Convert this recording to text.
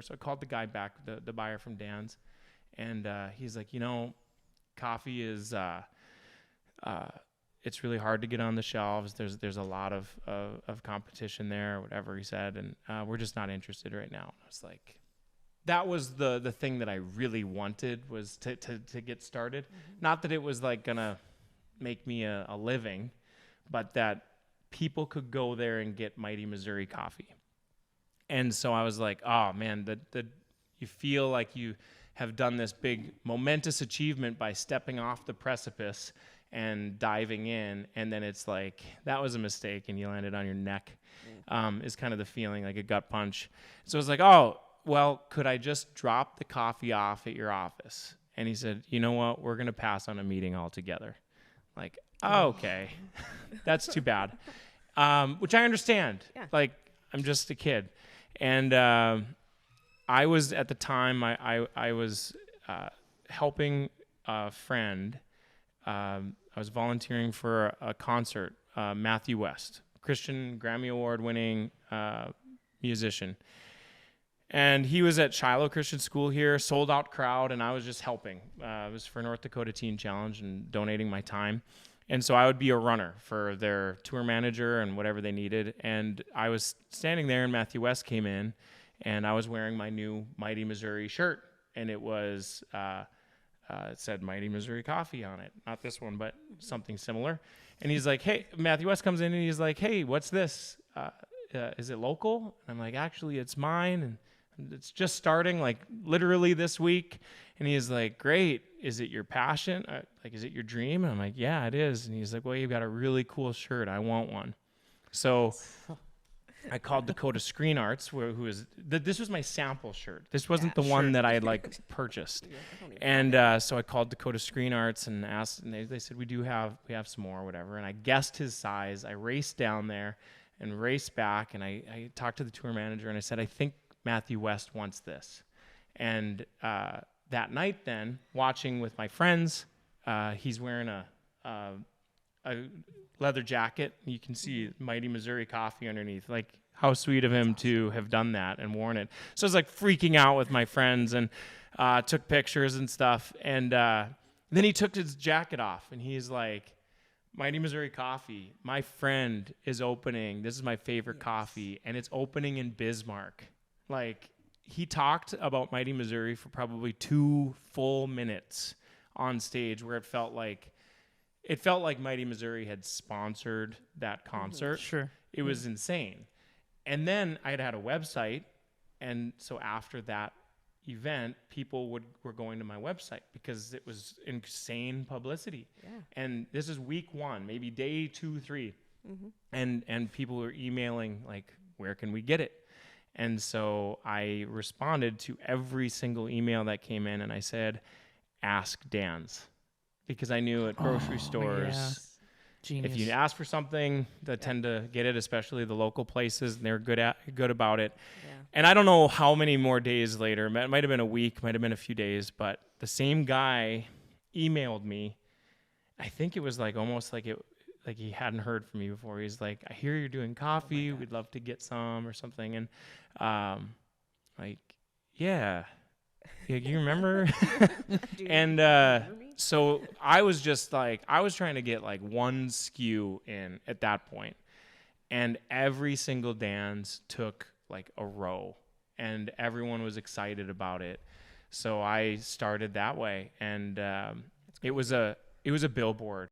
So I called the guy back, the buyer from Dan's, and he's like, coffee is it's really hard to get on the shelves. There's a lot of competition there, or whatever he said, and we're just not interested right now. I was like, that was the thing that I really wanted, was to get started. Not that it was like gonna make me a living, but that people could go there and get Mighty Missouri coffee. And so I was like, oh man, you feel like you have done this big momentous achievement by stepping off the precipice and diving in, and then it's like, that was a mistake and you landed on your neck, is kind of the feeling, like a gut punch. So I was like, oh, well, could I just drop the coffee off at your office? And he said, you know what, we're going to pass on a meeting altogether. Like, oh, okay, that's too bad. Which I understand. Yeah. Like, I'm just a kid. And I was, at the time, I was helping a friend. I was volunteering for a concert, Matthew West, Christian Grammy Award winning musician. And he was at Shiloh Christian School here, sold out crowd, and I was just helping. It was for North Dakota Teen Challenge and donating my time. And so I would be a runner for their tour manager and whatever they needed. And I was standing there, and Matthew West came in, and I was wearing my new Mighty Missouri shirt. And it was, it said Mighty Missouri Coffee on it. Not this one, but something similar. And he's like, hey, Matthew West comes in, and he's like, hey, what's this? Is it local? And I'm like, actually, it's mine. And it's just starting, like, literally this week. And he's like, great. Is it your passion? Is it your dream? And I'm like, yeah, it is. And he's like, well, you've got a really cool shirt. I want one. So I called Dakota Screen Arts, this was my sample shirt. This wasn't the one that I had purchased. And so I called Dakota Screen Arts and asked, and they said, we have some more or whatever. And I guessed his size. I raced down there and raced back, and I talked to the tour manager, and I said, I think Matthew West wants this. And that night then, watching with my friends, he's wearing a leather jacket. You can see Mighty Missouri Coffee underneath. Like, how sweet of him to have done that and worn it. So I was like freaking out with my friends and took pictures and stuff. And then he took his jacket off, and he's like, Mighty Missouri Coffee, my friend is opening. This is my favorite coffee, and it's opening in Bismarck. Like, he talked about Mighty Missouri for probably 2 full minutes on stage, where it felt like Mighty Missouri had sponsored that concert. Sure. It was insane. And then I had a website, and so after that event, people were going to my website because it was insane publicity. Yeah. And this is week 1, maybe day 2, 3. And people were emailing, like, where can we get it? And so I responded to every single email that came in, and I said, ask Dan's. Because I knew at grocery stores, if you ask for something, they tend to get it, especially the local places, and they're good about it. Yeah. And I don't know how many more days later, it might have been a week, might have been a few days, but the same guy emailed me. I think it was almost like he hadn't heard from me before. He's like, I hear you're doing coffee. We'd love to get some or something. And yeah, you remember? And so I was just I was trying to get one SKU in at that point. And every single Dan's took a row, and everyone was excited about it. So I started that way. And it was a billboard